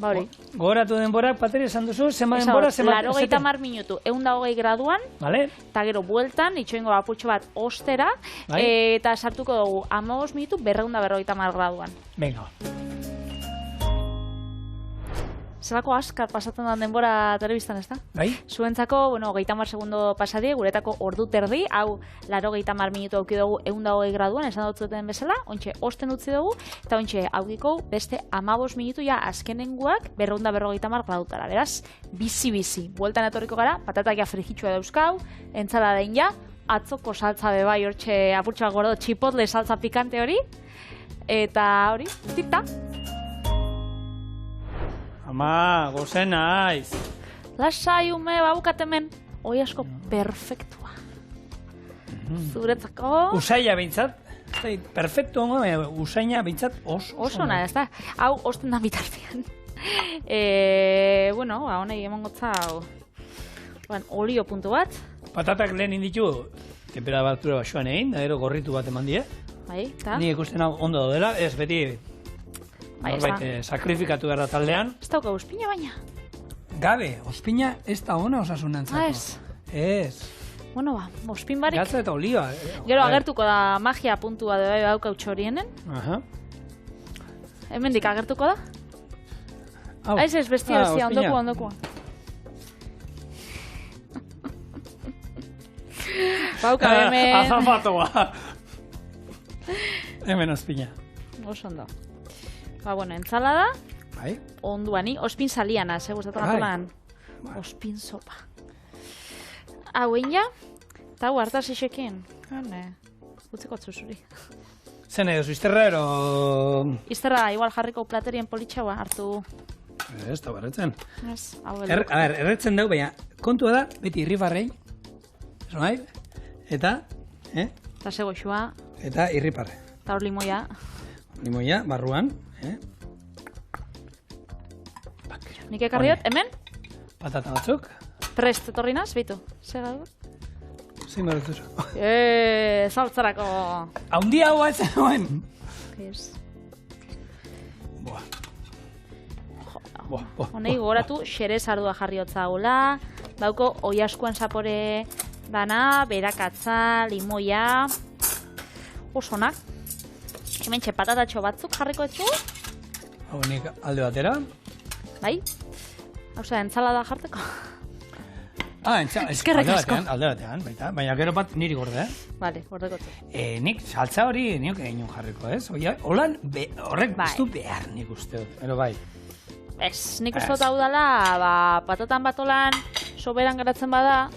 Speaker 1: hori.
Speaker 2: Gogoratu denborak, Patri, esan duzu, zenba denbora, zenba...
Speaker 1: 80 minutu, 120 graduan, eta gero bueltan, itxoingo apurtxo bat ostera, eta sartuko dugu 15 minutu, 250 graduan.
Speaker 2: Venga.
Speaker 1: Zelako askar pasatzen da denbora telebistan, ez da?
Speaker 2: Bai.
Speaker 1: Zuentzako, 30 segundo pasadie, guretako ordu terdi, hau 80 minutu auki dugu 120 graduan, esan dut zuten bezala, ontxe osten utzi dugu, eta ontxe aukiko beste 15 minutu ja azkenenguak 250 gradutara, beraz, bizi. Bueltan etorriko gara, patatak ja frigitxua dauzkau, entzala dein ja, atzoko saltza bebai, hortxe apurtxoak gordo, txipotle saltza pikante hori, eta hori, tita.
Speaker 2: Ama, gozen naiz.
Speaker 1: Lasai ume, babukatemen, Oiasko perfektua. Zuretzako...
Speaker 2: Usaila bintzat, perfektu hongo, usaina bintzat
Speaker 1: oso nahi, ez da? Hau, osten da bitartean. Honei emangotza, olio puntu bat.
Speaker 2: Patatak lehen inditu, temperatura basuan egin, da gero gorritu bat eman die.
Speaker 1: Bai, eta?
Speaker 2: Ni ikusten hau ondo daudela, ez beti... Norbait, sakrifikatu gara taldean.
Speaker 1: Ez dauka uspina baina.
Speaker 2: Gabe, ospina ez da ona osasunentzako.
Speaker 1: Ez.
Speaker 2: Ez.
Speaker 1: Bueno, ospin barik.
Speaker 2: Gatza eta olioa.
Speaker 1: Gero agertuko da magia puntua de bai dauka utxorienen.
Speaker 2: Aha.
Speaker 1: Hemendik agertuko da? Ez, bestia, ondokoa. Bauka, hemen...
Speaker 2: Azafatoa. Hemen ospina.
Speaker 1: Oso ondo. Bueno, entzalada.
Speaker 2: Bai.
Speaker 1: Onduani, ospin saliana, gustatu natulan. Ospin sopa. Hauen ja, eta hartaz isekin. Utziko zuzuri.
Speaker 2: Zen edo, izterra ero...
Speaker 1: Izterra, igual jarriko platerien politxaua hartu.
Speaker 2: Ez da barretzen.
Speaker 1: Ez, hau
Speaker 2: A ber, erretzen dugu, baina kontua da, beti irribarrei, eso nahi, eta,
Speaker 1: Eta zegoixua.
Speaker 2: Eta irriparre.
Speaker 1: Eta hor limoia.
Speaker 2: Limoia, barruan,
Speaker 1: Nik ekarriot, hemen?
Speaker 2: Patata batzuk.
Speaker 1: Prest etorri naz, bitu. Zer gadu?
Speaker 2: Zein barretu zu.
Speaker 1: Saltzarako.
Speaker 2: Haundi hau ez zenuen.
Speaker 1: Ez.
Speaker 2: Boa.
Speaker 1: Honei gogoratu, xerez ardua jarriotza gula. Bauko oiaskuan zapore dana, berakatza, limoia. Osonak. Hemen patata batzuk jarriko etzu.
Speaker 2: Hau nik alde batera.
Speaker 1: Bai? Hauza, entzalada jarteko.
Speaker 2: Eskerrik asko. Alde batean, baita. Baina gero bat niri gorde,
Speaker 1: Bale, gordeko zu.
Speaker 2: Nik saltza hori niok egin jarriko, ez? Holan, horrek guztu behar nik uste dut. Ero bai.
Speaker 1: Ez, nik uste dut hau dala, patatan batolan soberan garatzen bada.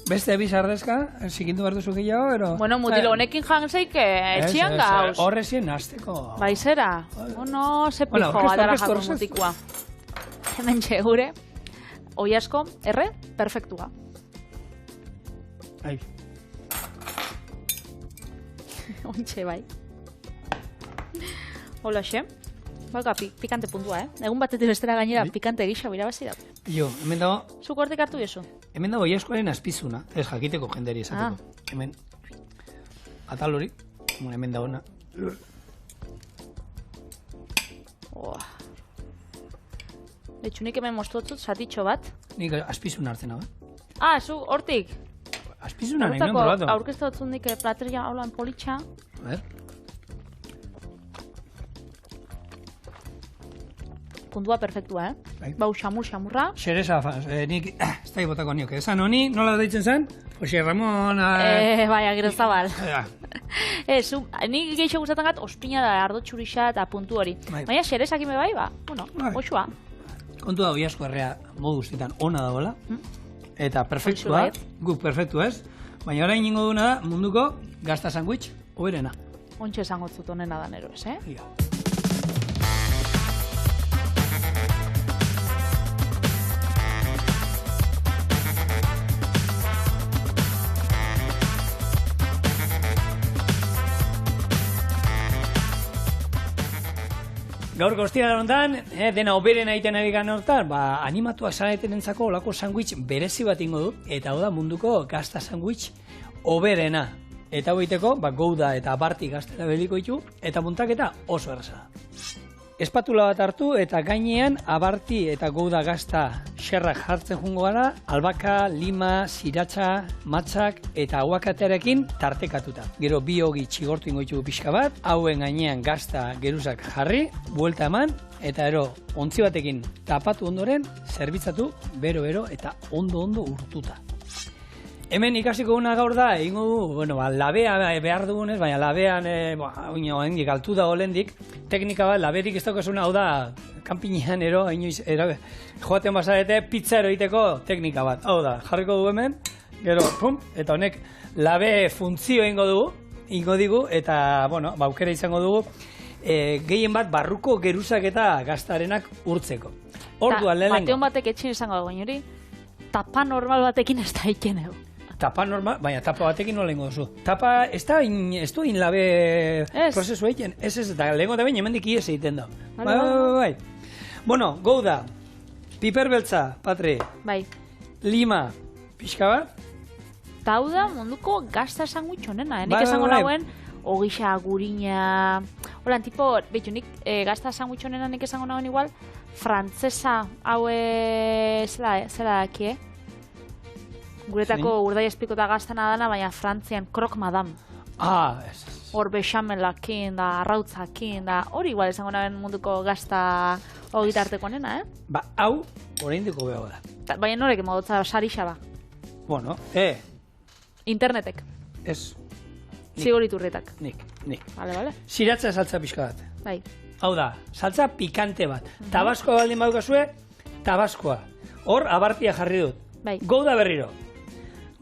Speaker 2: Beste bizarrezka, zikindu behar duzu gehiago, ero?
Speaker 1: Bueno, mutilo honekin jangzeik etxian gauz.
Speaker 2: Horrezien nazteko.
Speaker 1: Baizera? Bueno, ze pijo adara jako mutikoa. Hemen txegure, oiasko, perfektua.
Speaker 2: Ai.
Speaker 1: Ontxe, bai. Hola, xe. Bauka, pikante puntua, Egun batetik bestera gainera pikante gisa birabazi da.
Speaker 2: Jo, hemen dago...
Speaker 1: Zuk hortik hartu jesu?
Speaker 2: Hemen dago oiaskoaren azpizuna, ez jakiteko jenderi esateko. Hemen, atal hori, hemen dago ona.
Speaker 1: Betxunik hemen mostotzut, satitxo bat.
Speaker 2: Nik azpizuna hartzen hau,
Speaker 1: zu, hortik?
Speaker 2: Azpizuna nahi nuen probatu.
Speaker 1: Aurkeztu batzun nik plateria haulan politxa.
Speaker 2: A ver.
Speaker 1: Puntua perfektua, Bau, xamurra.
Speaker 2: Xereza, nik, ez da ibotako nioke. Esan honi, nola daitzen zen? Jose Ramon...
Speaker 1: Bai, agiro zabal. Nik geixo gustatzen gat, ospina da, ardo txurixa eta puntu hori. Baina xerezak ime bai, goxua.
Speaker 2: Kontu da, oiasko herrea modu guztietan ona dagoela. Eta perfektua, guk perfektu ez. Baina orain ingo duna da, munduko gazta sandwich oberena.
Speaker 1: Ontxe esango zut honena da nero, ez,
Speaker 2: Gaur goztiara honetan, dena oberen egiten ari gana hortan, animatuak zaretenentzako olako sandwich berezi bat ingo du, eta hau da munduko gazta sandwich oberena. Eta hoiteko, gouda eta abarti gaztera beliko ditu, eta muntaketa oso erraza da. Espatula bat hartu eta gainean abarti eta gouda gazta xerrak jartzen jungo gara, albaka, lima, siratxa, matzak eta aguakatearekin tartekatuta. Gero bi hogi txigortu ingo ditugu pixka bat, hauen gainean gazta geruzak jarri, buelta eman, eta ero ontzi batekin tapatu ondoren, zerbitzatu bero-bero eta ondo urtuta. Hemen ikasiko guna gaur da, egingo du, labea behar dugunez, baina labean, hendik altu da olendik, teknika bat, laberik ez daukasuna, hau da, kanpinean joaten bazarete, pizza egiteko teknika bat. Hau da, jarriko du hemen, gero, pum, eta honek labe funtzio ingo digu, eta, aukera izango dugu, gehien bat barruko geruzak eta gaztarenak urtzeko. Orduan lehenengo.
Speaker 1: Bateon batek etxin izango dugu, hori, tapa normal batekin ez da iken egu.
Speaker 2: Tapa normal, baina tapa batekin nola ingo duzu. Tapa, ez du inlabe prozesu egiten. Ez, eta lehenko da baina hemendik ies egiten da. Bai. Bueno, gouda, piper beltza, Patri.
Speaker 1: Bai.
Speaker 2: Lima, pixka bat.
Speaker 1: Ta hau da munduko gazta sandwich honena. Nik esango nagoen, ogisa, gurina, Holan, tipo, behitu, nik gazta sandwich nik esango nagoen igual, frantzesa haue zela daki, Guretako urdai espikota gaztana dana, baina Frantzian krok madame.
Speaker 2: Ez.
Speaker 1: Hor bexamelakin, da arrautzakin, da hori igual esango naben munduko gazta ogitarteko nena,
Speaker 2: Ba, hau, oraindiko beho da.
Speaker 1: Baina norek emodotza sarixa ba.
Speaker 2: Bueno,
Speaker 1: Internetek.
Speaker 2: Ez.
Speaker 1: Zigoriturretak.
Speaker 2: Nik.
Speaker 1: Vale.
Speaker 2: Siratza saltza pixka bat.
Speaker 1: Bai.
Speaker 2: Hau da, saltza pikante bat. Tabaskoa baldin badukazue, tabaskoa. Hor, abartia jarri dut.
Speaker 1: Bai.
Speaker 2: Gouda berriro.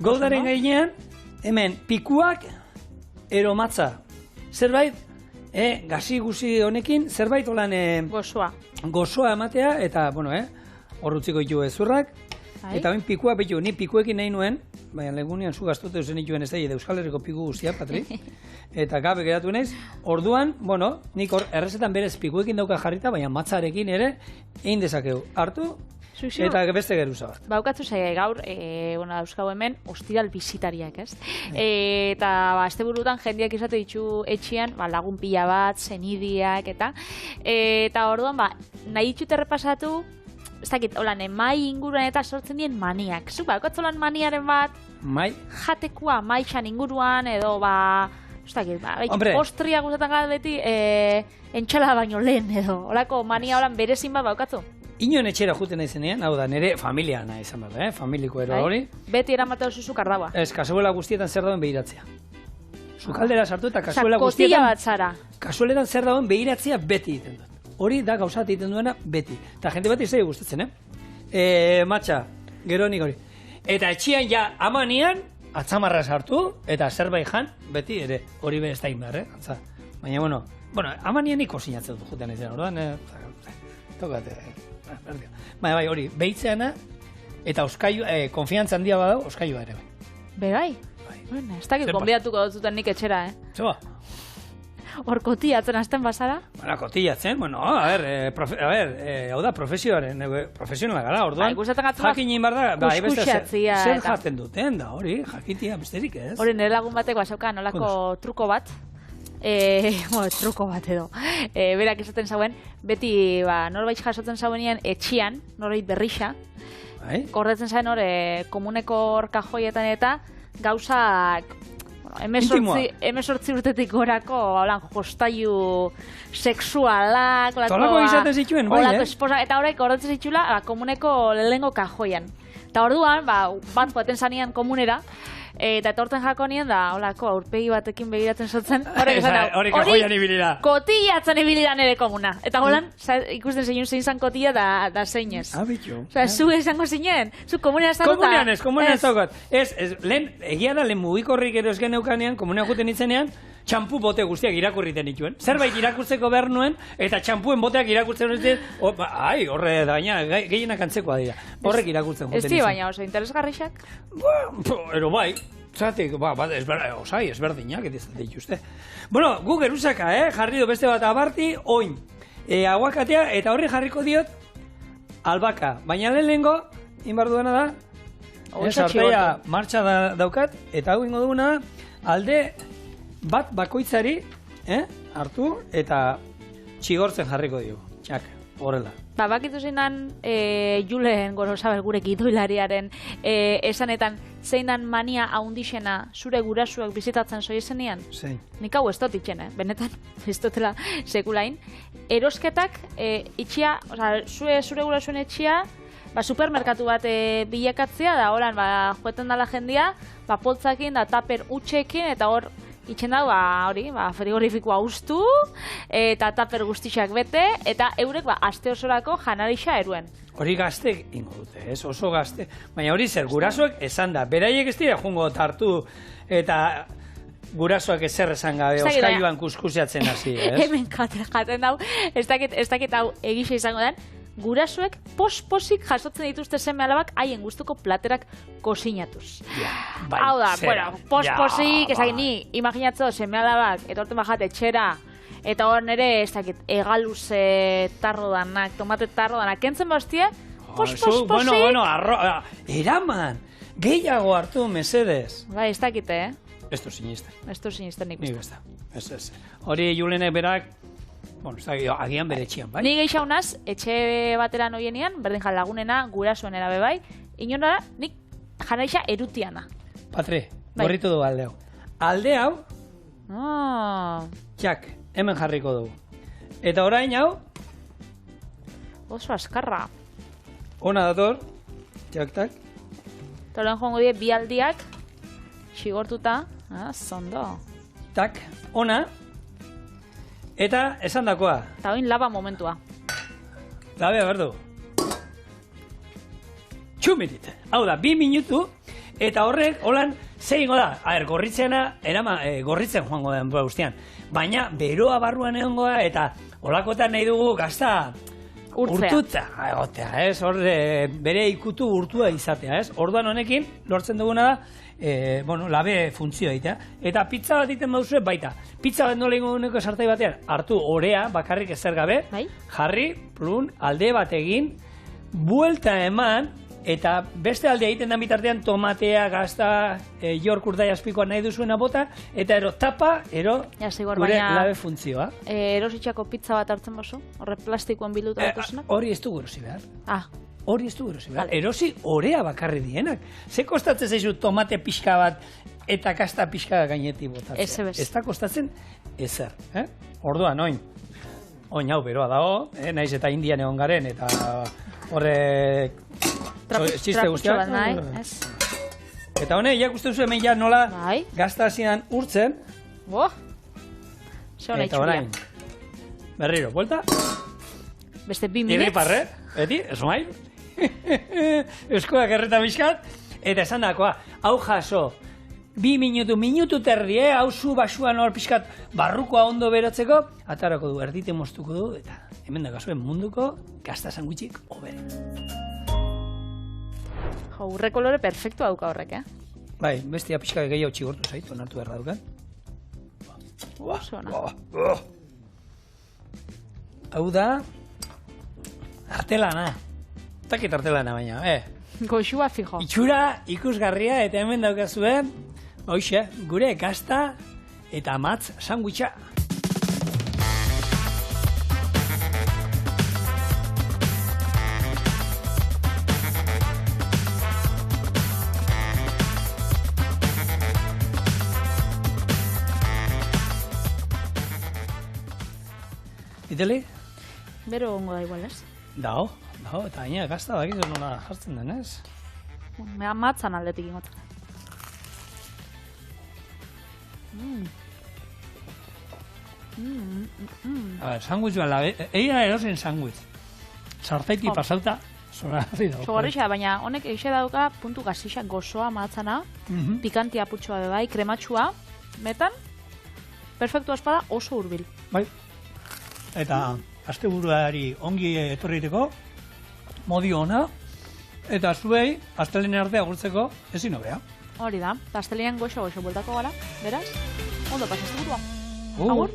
Speaker 2: Goudaren gainean, hemen, pikuak eromatza. Zerbait, gazi guzi honekin, zerbait olan gozoa ematea, eta, bueno, hor utziko ditu ezurrak. Eta bain pikua, betu, ni pikuekin nahi nuen, baina legunean zu gaztote usen dituen ez da, Euskal Herriko piku guztia, Patri. Eta gabe geratu naiz, orduan, bueno, nik hor errezetan berez pikuekin dauka jarrita, baina matzarekin ere, egin dezakegu. Hartu, eta beste geruza bat.
Speaker 1: Baukatzu zei gaur, dauzkau hemen, ostiral bizitariak, ez? Eta, azte burutan, jendeak izate ditu etxian, lagun pila bat, zenidiak, eta orduan, nahi ditut errepasatu, ez dakit, holan, mai inguruan eta sortzen dien maniak. Zuk, baukatzolan maniaren bat,
Speaker 2: mai?
Speaker 1: Jatekoa, maixan inguruan, edo, ez dakit, postria gustatzen gara beti, entxala baino lehen, edo, holako mania holan berezin bat baukatzu.
Speaker 2: Inon etxera juten nahi zenean, hau da, nire familia nahi izan bat, familiko ero hori.
Speaker 1: Beti eramateo zuzuk ardaua.
Speaker 2: Ez, kasuela guztietan zer dauen behiratzea. Zukaldera sartu eta kasuela guztietan...
Speaker 1: Kotilla bat zara.
Speaker 2: Kasueletan zer dauen behiratzea beti egiten dut. Hori da gauzat egiten duena beti. Eta jente bat izai gustatzen, Matxa, gero nik hori. Eta etxian ja amanian, atzamarra sartu, eta zerbait jan, beti ere, hori be ez da inbar, antza. Baina, bueno, amanian nik kosinatzen dut juten izan, orduan, tokate, baina bai, hori, behitzeana, eta konfiantza handia badau, oskailua ere, bai.
Speaker 1: Bai? Bueno, ez dakit konbidatuko dut zuten nik etxera,
Speaker 2: Zeba?
Speaker 1: Hor kotiatzen hasten bazara?
Speaker 2: Bueno, kotiatzen, bueno, hau da, profesionala gara, orduan, jakin inbar da, zer jaten duten, da, hori, jakitia, besterik ez.
Speaker 1: Hori, nire lagun batek basauka nolako truko bat, truko bat edo, berak esaten zauen, beti, norbait jasotzen zauenean etxian, norbait berrixa, gordetzen zauen hor, komuneko hor kajoietan eta, gauzak, emezortzi urtetik gorako, jostailu sexualak,
Speaker 2: tolako izaten zituen, bai,
Speaker 1: eta horrek gordetzen zitula komuneko lehengo kajoian. Eta orduan, bat joaten zanean komunera, eta etorten jako nien da, holako, aurpegi batekin begiratzen zotzen,
Speaker 2: hori kajoian ibilira.
Speaker 1: Kotiatzen ibilira nire komuna. Eta holan, ikusten zein zan kotia da zein ez.
Speaker 2: Bitxo.
Speaker 1: Zu esango zinen, zu komunera ez dago.
Speaker 2: Komunean ez dago. Lehen, egia da, lehen mugikorrik ero ez geneukanean, komunean juten itzenean, txampu bote guztiak irakurriten dituen. Zerbait irakurtzeko behar nuen, eta txampuen boteak irakurtzen dituen, horre daina, gehienak antzekoa dira. Horrek irakurtzen juten
Speaker 1: itzen. Ez baina oso interesgarrixak?
Speaker 2: Ero bai, zatik, ezberdinak, edizat dituzte. Bueno, gu geruzaka, jarri du beste bat abarti, oin, aguakatea, eta horri jarriko diot, albaka. Baina lehenengo, inbar duena da, sartea martxa daukat, eta hau ingo duguna, alde bat bakoitzari, hartu, eta txigortzen jarriko dio. Txak, horrela.
Speaker 1: Bakitu zeinan Julen Gorosabel gure gidoilariaren esanetan, zeinan mania haundixena zure gurasuak bizitatzen zoiezenean?
Speaker 2: Zein.
Speaker 1: Nik hau ez dut itxen, benetan, ez dutela sekulain. Erosketak itxia, zure gurasuen etxia, supermerkatu bat bilakatzea, da horan, joeten dala jendia, poltzakin, da taper utxekin, eta hor, itxen dago, frigorifikoa ustu, eta taper guztixak bete, eta eurek aste osorako janarixa eruen.
Speaker 2: Hori gaztek ingo dute, oso gazte. Baina hori zer, gurasoek esan da. Beraiek ez dira jungo tartu, eta gurasoak ezer esan gabe, oskailuan kuskusiatzen hasi, ez?
Speaker 1: Hemen jaten dau, ez dakit hau egixe izango den, gurasoek pos-posik jasotzen dituzte seme alabak haien gustuko platerak kosinatuz. Hau da, pos-posik, ez dakit ni, imaginatzo seme alabak, etorten bajat etxera, eta hor nere, ez dakit, egaluze tarro danak, tomate tarro danak, kentzen bastia, pos-posik.
Speaker 2: Bueno, eraman, gehiago hartu, mesedez.
Speaker 1: Bai, ez dakit,
Speaker 2: Ez du sinisten.
Speaker 1: Ez du sinisten nik.
Speaker 2: Nik ez da. Ez. Hori Julenek berak, Bueno, agian bere etxean, bai?
Speaker 1: Ni geixaunaz, etxe batera noienean, berdin jan lagunena, gurasoenera bebai, inonara, nik janaixa erutiana.
Speaker 2: Patre, gorritu dugu alde hau. Alde hau, txak, hemen jarriko dugu. Eta orain hau,
Speaker 1: oso askarra.
Speaker 2: ona dator, txak-tak.
Speaker 1: Eta orain joango die bi aldiak, xigortuta, zondo.
Speaker 2: Tak, ona, eta esan dakoa.
Speaker 1: Eta oin laba momentua.
Speaker 2: Labea berdu. Txumitit. Hau da, 2 minutu, eta horrek, holan, zein da. Gorritzen joango den guztian. Baina, beroa barruan egongoa, eta holakotan nahi dugu gazta urtutza egotea, ez? Hor, bere ikutu urtua izatea, ez? Orduan honekin, lortzen duguna da, labe funtzioa egitea. Eta pizza bat egiten baduzue baita. Pizza bat nola ingo sartai batean, hartu orea, bakarrik ezer gabe, jarri, plun, alde bat egin, buelta eman, eta beste alde egiten da bitartean tomatea, gazta, York urdai azpikoa nahi duzuena bota, eta ero tapa, gure labe funtzioa.
Speaker 1: Erositxako pizza bat hartzen bozu? Horre plastikoan bilduta datuzenak?
Speaker 2: Hori ez du erosi behar. Hori ez du erosi behar.
Speaker 1: Vale.
Speaker 2: Erosi orea bakarri dienak. Ze kostatzen zaizu tomate pixka bat eta kasta pixka gainetik botatzen. Ez da kostatzen ezer. Orduan, oin hau beroa dago, naiz eta Indian egon garen, eta horre txiste guztiak. Eta honek, jak uste duzu hemen ja nola gazta hasian urtzen. Eta orain, berriro, buelta.
Speaker 1: Beste 2 minutz.
Speaker 2: Irriparre, beti, esmail. Eskoak erreta bizkat. Eta esan dakoa, hau jaso, 2 minutu terdi, hau zu basuan hor pixkat barrukoa ondo berotzeko, atarako du, erdite moztuko du, eta hemen dakazuen munduko gazta sandwichik hoberen.
Speaker 1: Urre kolore perfektu dauka horrek,
Speaker 2: Bai, bestia pixka gehiago txigortu zaitu, onartu behar daukan. Hau da, artelana. Takit artelana baina,
Speaker 1: Goxua fijo.
Speaker 2: Itxura ikusgarria eta hemen daukazue, hoxe, gure gazta eta matz sandwicha. Itali?
Speaker 1: Bero ongo da igual, ez?
Speaker 2: Dao, eta gaina gazta bakizu nola jartzen den, ez?
Speaker 1: Matzan aldetik ingotzen.
Speaker 2: Sandwichuan labe, egia erosin sandwich. Sartaiti pasauta, zoragarri dago.
Speaker 1: Zogarrixa, baina honek eixe dauka puntu gazixa gozoa matzana, pikantia putxoa bebai, krematxua, metan, perfektu aspada oso hurbil.
Speaker 2: Bai. Eta asteburuari ongi etorriteko, modi ona, eta zuei, astelenen arte agurtzeko ezin hobea.
Speaker 1: Hori da, eta astelenean goxo bueltako gara, beraz, ondo pasazte burua.
Speaker 2: Agur!